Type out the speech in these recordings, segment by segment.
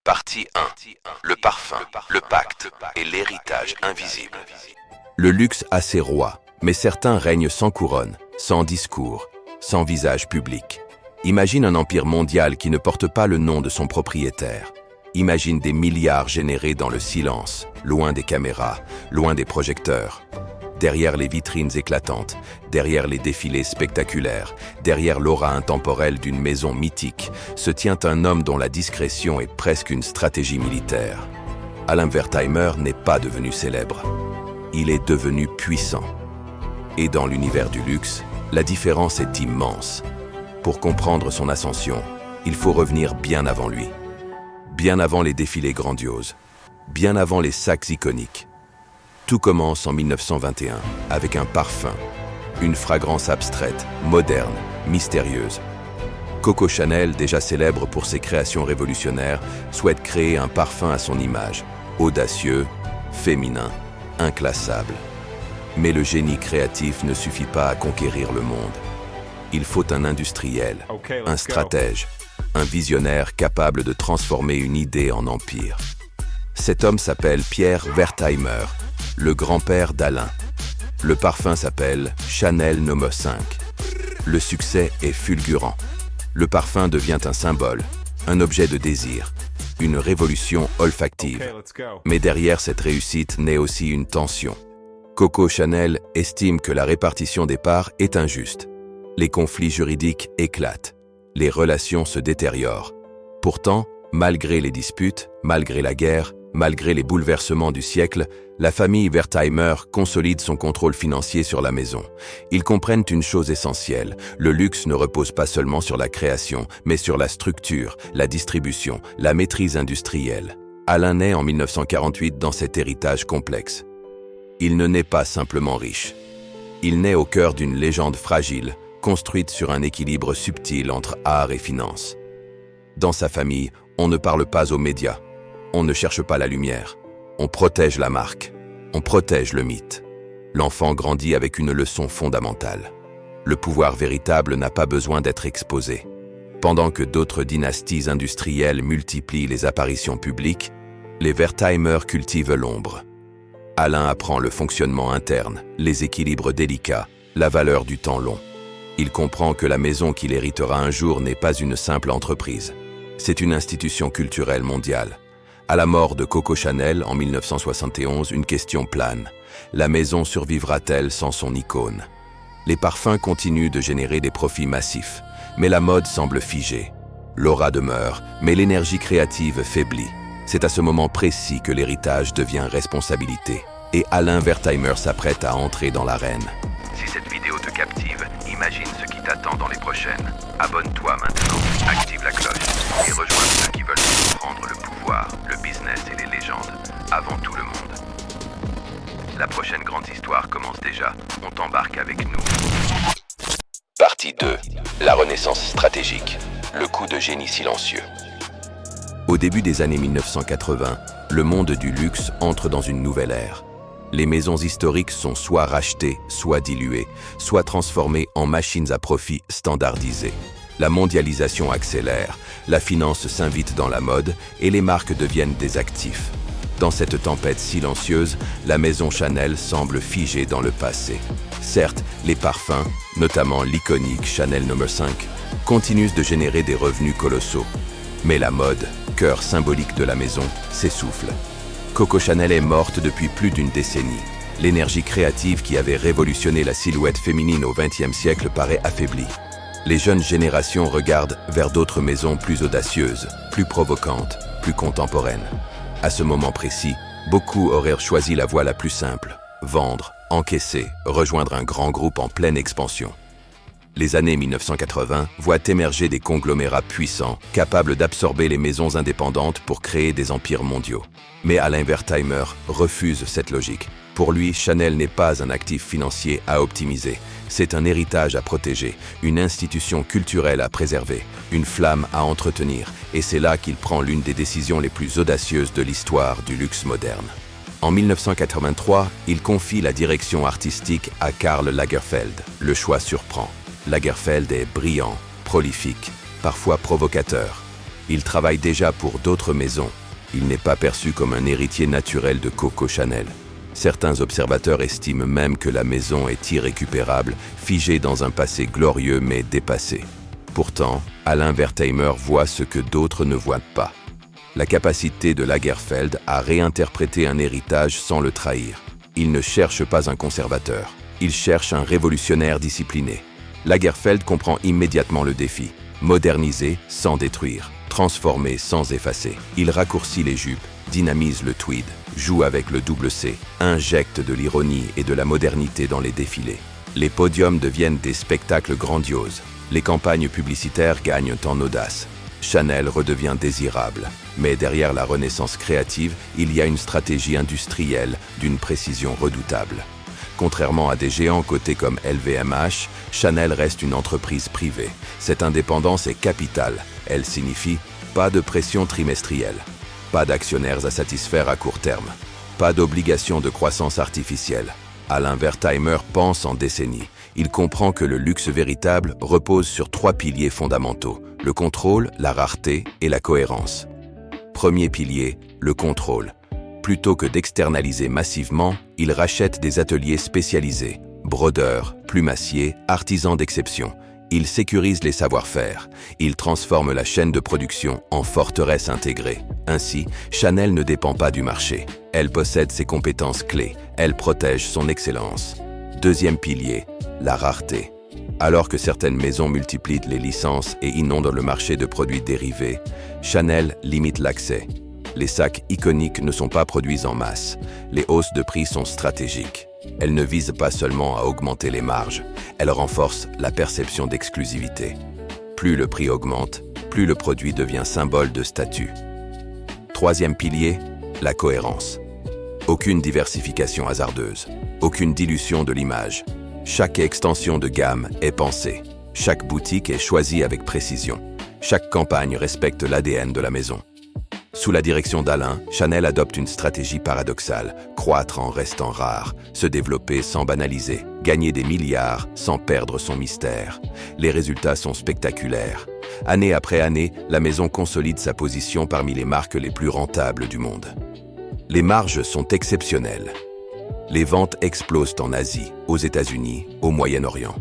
Partie 1. Le parfum, le pacte et l'héritage invisible. Le luxe a ses rois, mais certains règnent sans couronne, sans discours, sans visage public. Imagine un empire mondial qui ne porte pas le nom de son propriétaire. Imagine des milliards générés dans le silence, loin des caméras, loin des projecteurs. Derrière les vitrines éclatantes, derrière les défilés spectaculaires, derrière l'aura intemporelle d'une maison mythique, se tient un homme dont la discrétion est presque une stratégie militaire. Alain Wertheimer n'est pas devenu célèbre. Il est devenu puissant. Et dans l'univers du luxe, la différence est immense. Pour comprendre son ascension, il faut revenir bien avant lui. Bien avant les défilés grandioses. Bien avant les sacs iconiques. Tout commence en 1921 avec un parfum, une fragrance abstraite, moderne, mystérieuse. Coco Chanel, déjà célèbre pour ses créations révolutionnaires, souhaite créer un parfum à son image, audacieux, féminin, inclassable. Mais le génie créatif ne suffit pas à conquérir le monde. Il faut un industriel, un stratège, un visionnaire capable de transformer une idée en empire. Cet homme s'appelle Pierre Wertheimer, le grand-père d'Alain. Le parfum s'appelle Chanel No. 5. Le succès est fulgurant. Le parfum devient un symbole, un objet de désir, une révolution olfactive. Mais derrière cette réussite naît aussi une tension. Coco Chanel estime que la répartition des parts est injuste. Les conflits juridiques éclatent. Les relations se détériorent. Pourtant, malgré les disputes, malgré la guerre, malgré les bouleversements du siècle, la famille Wertheimer consolide son contrôle financier sur la maison. Ils comprennent une chose essentielle, le luxe ne repose pas seulement sur la création, mais sur la structure, la distribution, la maîtrise industrielle. Alain naît en 1948 dans cet héritage complexe. Il ne naît pas simplement riche. Il naît au cœur d'une légende fragile, construite sur un équilibre subtil entre art et finance. Dans sa famille, on ne parle pas aux médias. On ne cherche pas la lumière. On protège la marque. On protège le mythe. L'enfant grandit avec une leçon fondamentale. Le pouvoir véritable n'a pas besoin d'être exposé. Pendant que d'autres dynasties industrielles multiplient les apparitions publiques, les Wertheimer cultivent l'ombre. Alain apprend le fonctionnement interne, les équilibres délicats, la valeur du temps long. Il comprend que la maison qu'il héritera un jour n'est pas une simple entreprise. C'est une institution culturelle mondiale. À la mort de Coco Chanel en 1971, une question plane. La maison survivra-t-elle sans son icône? Les parfums continuent de générer des profits massifs, mais la mode semble figée. L'aura demeure, mais l'énergie créative faiblit. C'est à ce moment précis que l'héritage devient responsabilité. Et Alain Wertheimer s'apprête à entrer dans l'arène. Si cette vidéo te captive, imagine ce qui t'attend dans les prochaines. Abonne-toi maintenant, active la cloche et rejoins ceux qui veulent prendre le pouvoir, le business et les légendes avant tout le monde. La prochaine grande histoire commence déjà. On t'embarque avec nous. Partie 2. La renaissance stratégique. Le coup de génie silencieux. Au début des années 1980, le monde du luxe entre dans une nouvelle ère. Les maisons historiques sont soit rachetées, soit diluées, soit transformées en machines à profit standardisées. La mondialisation accélère, la finance s'invite dans la mode et les marques deviennent des actifs. Dans cette tempête silencieuse, la maison Chanel semble figée dans le passé. Certes, les parfums, notamment l'iconique Chanel No. 5, continuent de générer des revenus colossaux. Mais la mode, cœur symbolique de la maison, s'essouffle. Coco Chanel est morte depuis plus d'une décennie. L'énergie créative qui avait révolutionné la silhouette féminine au XXe siècle paraît affaiblie. Les jeunes générations regardent vers d'autres maisons plus audacieuses, plus provocantes, plus contemporaines. À ce moment précis, beaucoup auraient choisi la voie la plus simple, vendre, encaisser, rejoindre un grand groupe en pleine expansion. Les années 1980 voient émerger des conglomérats puissants, capables d'absorber les maisons indépendantes pour créer des empires mondiaux. Mais Alain Wertheimer refuse cette logique. Pour lui, Chanel n'est pas un actif financier à optimiser. C'est un héritage à protéger, une institution culturelle à préserver, une flamme à entretenir. Et c'est là qu'il prend l'une des décisions les plus audacieuses de l'histoire du luxe moderne. En 1983, il confie la direction artistique à Karl Lagerfeld. Le choix surprend. Lagerfeld est brillant, prolifique, parfois provocateur. Il travaille déjà pour d'autres maisons. Il n'est pas perçu comme un héritier naturel de Coco Chanel. Certains observateurs estiment même que la maison est irrécupérable, figée dans un passé glorieux mais dépassé. Pourtant, Alain Wertheimer voit ce que d'autres ne voient pas. La capacité de Lagerfeld à réinterpréter un héritage sans le trahir. Il ne cherche pas un conservateur, il cherche un révolutionnaire discipliné. Lagerfeld comprend immédiatement le défi. Moderniser sans détruire, transformer sans effacer. Il raccourcit les jupes, dynamise le tweed, joue avec le double C, injecte de l'ironie et de la modernité dans les défilés. Les podiums deviennent des spectacles grandioses. Les campagnes publicitaires gagnent en audace. Chanel redevient désirable. Mais derrière la renaissance créative, il y a une stratégie industrielle d'une précision redoutable. Contrairement à des géants cotés comme LVMH, Chanel reste une entreprise privée. Cette indépendance est capitale. Elle signifie pas de pression trimestrielle, pas d'actionnaires à satisfaire à court terme, pas d'obligation de croissance artificielle. Alain Wertheimer pense en décennies. Il comprend que le luxe véritable repose sur 3 piliers fondamentaux, le contrôle, la rareté et la cohérence. Premier pilier, le contrôle. Plutôt que d'externaliser massivement, il rachète des ateliers spécialisés, brodeurs, plumassiers, artisans d'exception. Il sécurise les savoir-faire. Il transforme la chaîne de production en forteresse intégrée. Ainsi, Chanel ne dépend pas du marché. Elle possède ses compétences clés. Elle protège son excellence. Deuxième pilier, la rareté. Alors que certaines maisons multiplient les licences et inondent le marché de produits dérivés, Chanel limite l'accès. Les sacs iconiques ne sont pas produits en masse. Les hausses de prix sont stratégiques. Elles ne visent pas seulement à augmenter les marges, elles renforcent la perception d'exclusivité. Plus le prix augmente, plus le produit devient symbole de statut. Troisième pilier, la cohérence. Aucune diversification hasardeuse, aucune dilution de l'image. Chaque extension de gamme est pensée. Chaque boutique est choisie avec précision. Chaque campagne respecte l'ADN de la maison. Sous la direction d'Alain, Chanel adopte une stratégie paradoxale, croître en restant rare, se développer sans banaliser, gagner des milliards sans perdre son mystère. Les résultats sont spectaculaires. Année après année, la maison consolide sa position parmi les marques les plus rentables du monde. Les marges sont exceptionnelles. Les ventes explosent en Asie, aux États-Unis, au Moyen-Orient.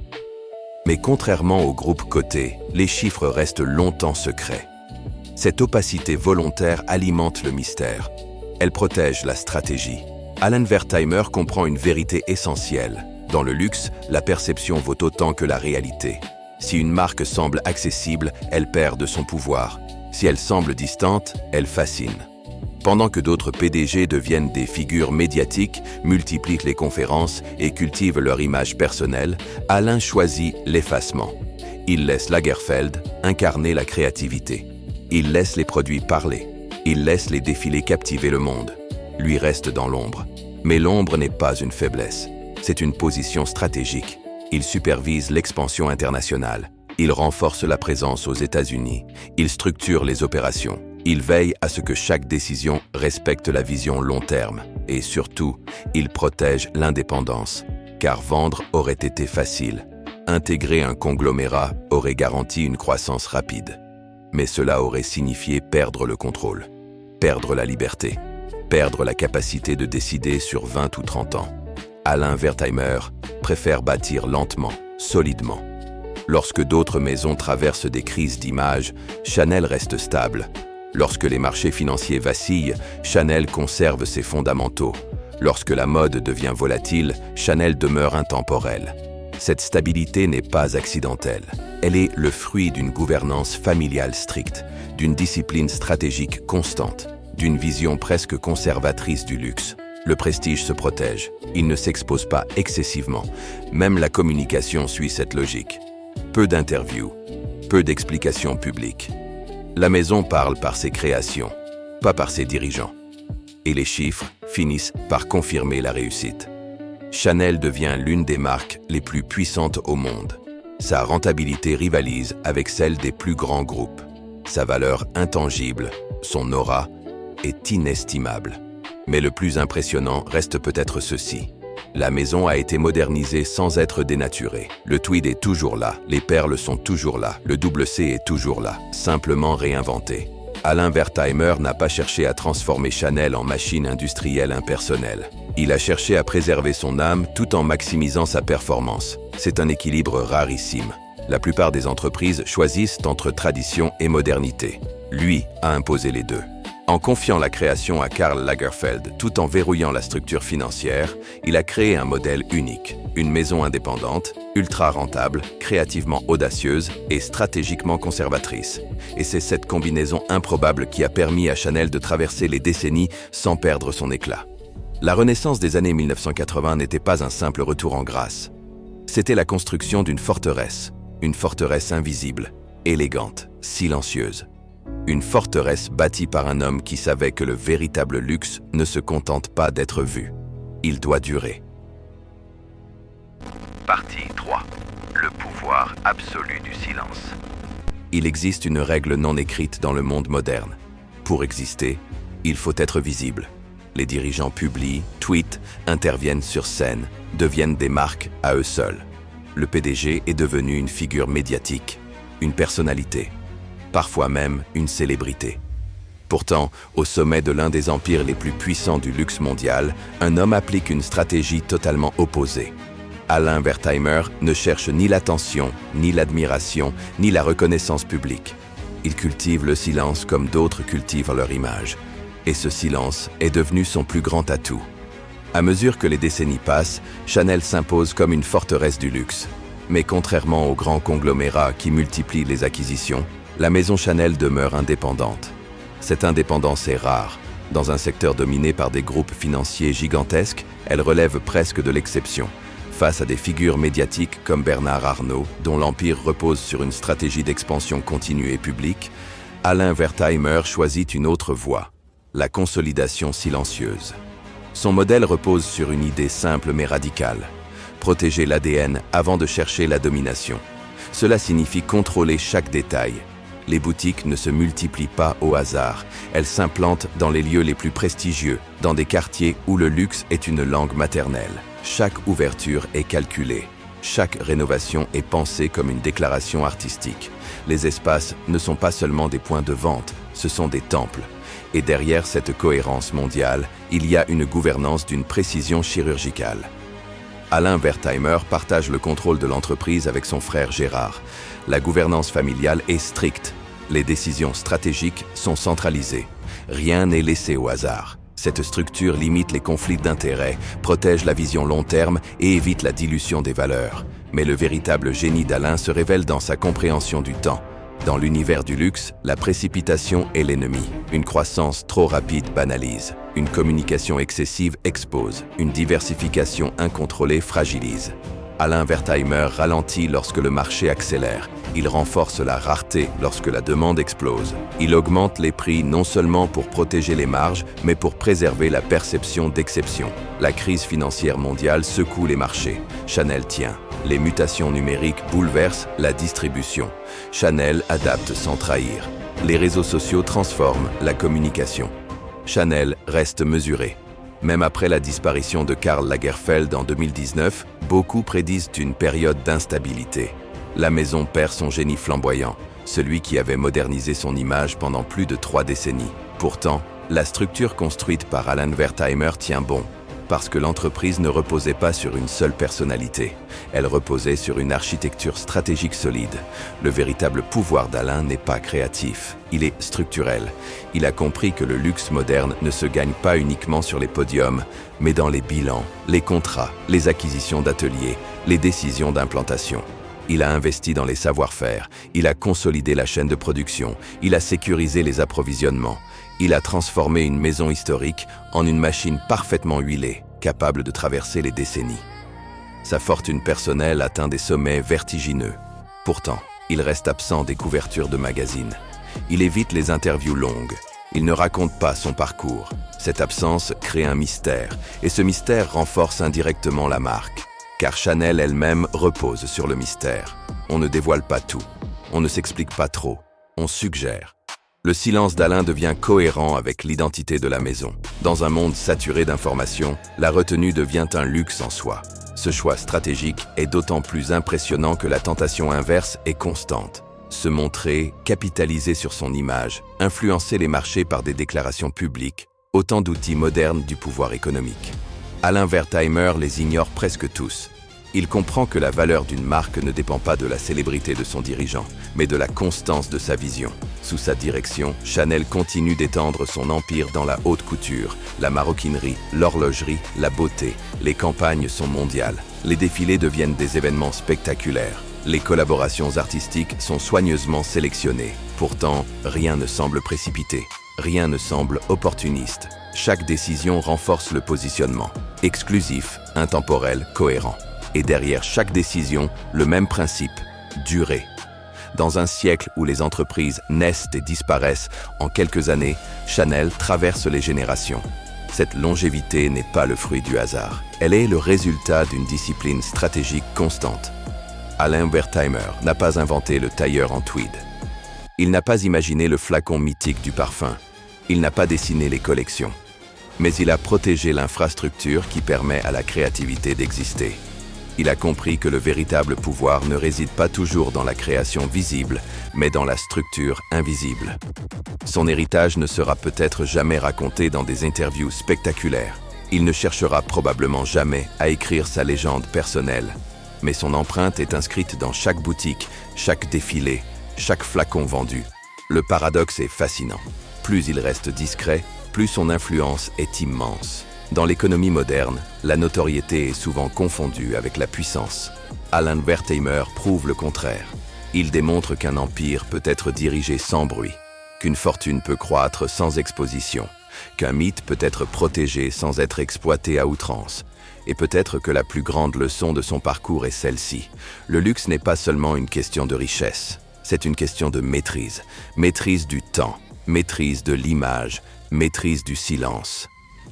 Mais contrairement aux groupes cotés, les chiffres restent longtemps secrets. Cette opacité volontaire alimente le mystère. Elle protège la stratégie. Alain Wertheimer comprend une vérité essentielle. Dans le luxe, la perception vaut autant que la réalité. Si une marque semble accessible, elle perd de son pouvoir. Si elle semble distante, elle fascine. Pendant que d'autres PDG deviennent des figures médiatiques, multiplient les conférences et cultivent leur image personnelle, Alain choisit l'effacement. Il laisse Lagerfeld incarner la créativité. Il laisse les produits parler. Il laisse les défilés captiver le monde. Lui reste dans l'ombre. Mais l'ombre n'est pas une faiblesse. C'est une position stratégique. Il supervise l'expansion internationale. Il renforce la présence aux États-Unis. Il structure les opérations. Il veille à ce que chaque décision respecte la vision long terme. Et surtout, il protège l'indépendance. Car vendre aurait été facile. Intégrer un conglomérat aurait garanti une croissance rapide. Mais cela aurait signifié perdre le contrôle, perdre la liberté, perdre la capacité de décider sur 20 ou 30 ans. Alain Wertheimer préfère bâtir lentement, solidement. Lorsque d'autres maisons traversent des crises d'image, Chanel reste stable. Lorsque les marchés financiers vacillent, Chanel conserve ses fondamentaux. Lorsque la mode devient volatile, Chanel demeure intemporelle. Cette stabilité n'est pas accidentelle. Elle est le fruit d'une gouvernance familiale stricte, d'une discipline stratégique constante, d'une vision presque conservatrice du luxe. Le prestige se protège, il ne s'expose pas excessivement. Même la communication suit cette logique. Peu d'interviews, peu d'explications publiques. La maison parle par ses créations, pas par ses dirigeants. Et les chiffres finissent par confirmer la réussite. Chanel devient l'une des marques les plus puissantes au monde. Sa rentabilité rivalise avec celle des plus grands groupes. Sa valeur intangible, son aura, est inestimable. Mais le plus impressionnant reste peut-être ceci. La maison a été modernisée sans être dénaturée. Le tweed est toujours là, les perles sont toujours là, le double C est toujours là, simplement réinventé. Alain Wertheimer n'a pas cherché à transformer Chanel en machine industrielle impersonnelle. Il a cherché à préserver son âme tout en maximisant sa performance. C'est un équilibre rarissime. La plupart des entreprises choisissent entre tradition et modernité. Lui a imposé les deux. En confiant la création à Karl Lagerfeld tout en verrouillant la structure financière, il a créé un modèle unique. Une maison indépendante, ultra rentable, créativement audacieuse et stratégiquement conservatrice. Et c'est cette combinaison improbable qui a permis à Chanel de traverser les décennies sans perdre son éclat. La renaissance des années 1980 n'était pas un simple retour en grâce. C'était la construction d'une forteresse invisible, élégante, silencieuse. Une forteresse bâtie par un homme qui savait que le véritable luxe ne se contente pas d'être vu. Il doit durer. Partie 3. Le pouvoir absolu du silence. Il existe une règle non écrite dans le monde moderne. Pour exister, il faut être visible. Les dirigeants publient, tweetent, interviennent sur scène, deviennent des marques à eux seuls. Le PDG est devenu une figure médiatique, une personnalité, parfois même une célébrité. Pourtant, au sommet de l'un des empires les plus puissants du luxe mondial, un homme applique une stratégie totalement opposée. Alain Wertheimer ne cherche ni l'attention, ni l'admiration, ni la reconnaissance publique. Il cultive le silence comme d'autres cultivent leur image. Et ce silence est devenu son plus grand atout. À mesure que les décennies passent, Chanel s'impose comme une forteresse du luxe. Mais contrairement aux grands conglomérats qui multiplient les acquisitions, la maison Chanel demeure indépendante. Cette indépendance est rare. Dans un secteur dominé par des groupes financiers gigantesques, elle relève presque de l'exception. Face à des figures médiatiques comme Bernard Arnault, dont l'empire repose sur une stratégie d'expansion continue et publique, Alain Wertheimer choisit une autre voie, la consolidation silencieuse. Son modèle repose sur une idée simple mais radicale. Protéger l'ADN avant de chercher la domination. Cela signifie contrôler chaque détail. Les boutiques ne se multiplient pas au hasard. Elles s'implantent dans les lieux les plus prestigieux, dans des quartiers où le luxe est une langue maternelle. Chaque ouverture est calculée. Chaque rénovation est pensée comme une déclaration artistique. Les espaces ne sont pas seulement des points de vente, ce sont des temples. Et derrière cette cohérence mondiale, il y a une gouvernance d'une précision chirurgicale. Alain Wertheimer partage le contrôle de l'entreprise avec son frère Gérard. La gouvernance familiale est stricte. Les décisions stratégiques sont centralisées. Rien n'est laissé au hasard. Cette structure limite les conflits d'intérêts, protège la vision long terme et évite la dilution des valeurs. Mais le véritable génie d'Alain se révèle dans sa compréhension du temps. Dans l'univers du luxe, la précipitation est l'ennemi. Une croissance trop rapide banalise. Une communication excessive expose. Une diversification incontrôlée fragilise. Alain Wertheimer ralentit lorsque le marché accélère. Il renforce la rareté lorsque la demande explose. Il augmente les prix non seulement pour protéger les marges, mais pour préserver la perception d'exception. La crise financière mondiale secoue les marchés. Chanel tient. Les mutations numériques bouleversent la distribution. Chanel adapte sans trahir. Les réseaux sociaux transforment la communication. Chanel reste mesuré. Même après la disparition de Karl Lagerfeld en 2019, beaucoup prédisent une période d'instabilité. La maison perd son génie flamboyant, celui qui avait modernisé son image pendant plus de 3 décennies. Pourtant, la structure construite par Alain Wertheimer tient bon, parce que l'entreprise ne reposait pas sur une seule personnalité. Elle reposait sur une architecture stratégique solide. Le véritable pouvoir d'Alain n'est pas créatif, il est structurel. Il a compris que le luxe moderne ne se gagne pas uniquement sur les podiums, mais dans les bilans, les contrats, les acquisitions d'ateliers, les décisions d'implantation. Il a investi dans les savoir-faire, il a consolidé la chaîne de production, il a sécurisé les approvisionnements. Il a transformé une maison historique en une machine parfaitement huilée, capable de traverser les décennies. Sa fortune personnelle atteint des sommets vertigineux. Pourtant, il reste absent des couvertures de magazines. Il évite les interviews longues. Il ne raconte pas son parcours. Cette absence crée un mystère, et ce mystère renforce indirectement la marque. Car Chanel elle-même repose sur le mystère. On ne dévoile pas tout. On ne s'explique pas trop. On suggère. Le silence d'Alain devient cohérent avec l'identité de la maison. Dans un monde saturé d'informations, la retenue devient un luxe en soi. Ce choix stratégique est d'autant plus impressionnant que la tentation inverse est constante. Se montrer, capitaliser sur son image, influencer les marchés par des déclarations publiques, autant d'outils modernes du pouvoir économique. Alain Wertheimer les ignore presque tous. Il comprend que la valeur d'une marque ne dépend pas de la célébrité de son dirigeant, mais de la constance de sa vision. Sous sa direction, Chanel continue d'étendre son empire dans la haute couture, la maroquinerie, l'horlogerie, la beauté. Les campagnes sont mondiales. Les défilés deviennent des événements spectaculaires. Les collaborations artistiques sont soigneusement sélectionnées. Pourtant, rien ne semble précipité. Rien ne semble opportuniste. Chaque décision renforce le positionnement. Exclusif, intemporel, cohérent. Et derrière chaque décision, le même principe, durer. Dans un siècle où les entreprises naissent et disparaissent, en quelques années, Chanel traverse les générations. Cette longévité n'est pas le fruit du hasard. Elle est le résultat d'une discipline stratégique constante. Alain Wertheimer n'a pas inventé le tailleur en tweed. Il n'a pas imaginé le flacon mythique du parfum. Il n'a pas dessiné les collections. Mais il a protégé l'infrastructure qui permet à la créativité d'exister. Il a compris que le véritable pouvoir ne réside pas toujours dans la création visible, mais dans la structure invisible. Son héritage ne sera peut-être jamais raconté dans des interviews spectaculaires. Il ne cherchera probablement jamais à écrire sa légende personnelle. Mais son empreinte est inscrite dans chaque boutique, chaque défilé, chaque flacon vendu. Le paradoxe est fascinant. Plus il reste discret, plus son influence est immense. Dans l'économie moderne, la notoriété est souvent confondue avec la puissance. Alain Wertheimer prouve le contraire. Il démontre qu'un empire peut être dirigé sans bruit, qu'une fortune peut croître sans exposition, qu'un mythe peut être protégé sans être exploité à outrance. Et peut-être que la plus grande leçon de son parcours est celle-ci. Le luxe n'est pas seulement une question de richesse, c'est une question de maîtrise. Maîtrise du temps, maîtrise de l'image, maîtrise du silence.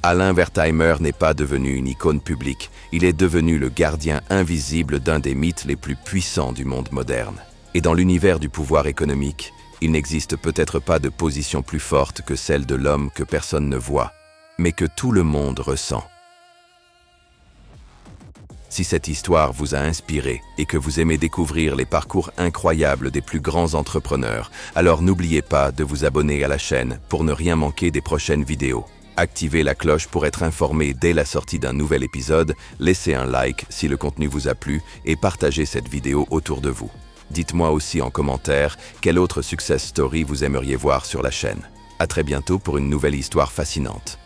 Alain Wertheimer n'est pas devenu une icône publique, il est devenu le gardien invisible d'un des mythes les plus puissants du monde moderne. Et dans l'univers du pouvoir économique, il n'existe peut-être pas de position plus forte que celle de l'homme que personne ne voit, mais que tout le monde ressent. Si cette histoire vous a inspiré et que vous aimez découvrir les parcours incroyables des plus grands entrepreneurs, alors n'oubliez pas de vous abonner à la chaîne pour ne rien manquer des prochaines vidéos. Activez la cloche pour être informé dès la sortie d'un nouvel épisode, laissez un like si le contenu vous a plu et partagez cette vidéo autour de vous. Dites-moi aussi en commentaire quelle autre success story vous aimeriez voir sur la chaîne. À très bientôt pour une nouvelle histoire fascinante.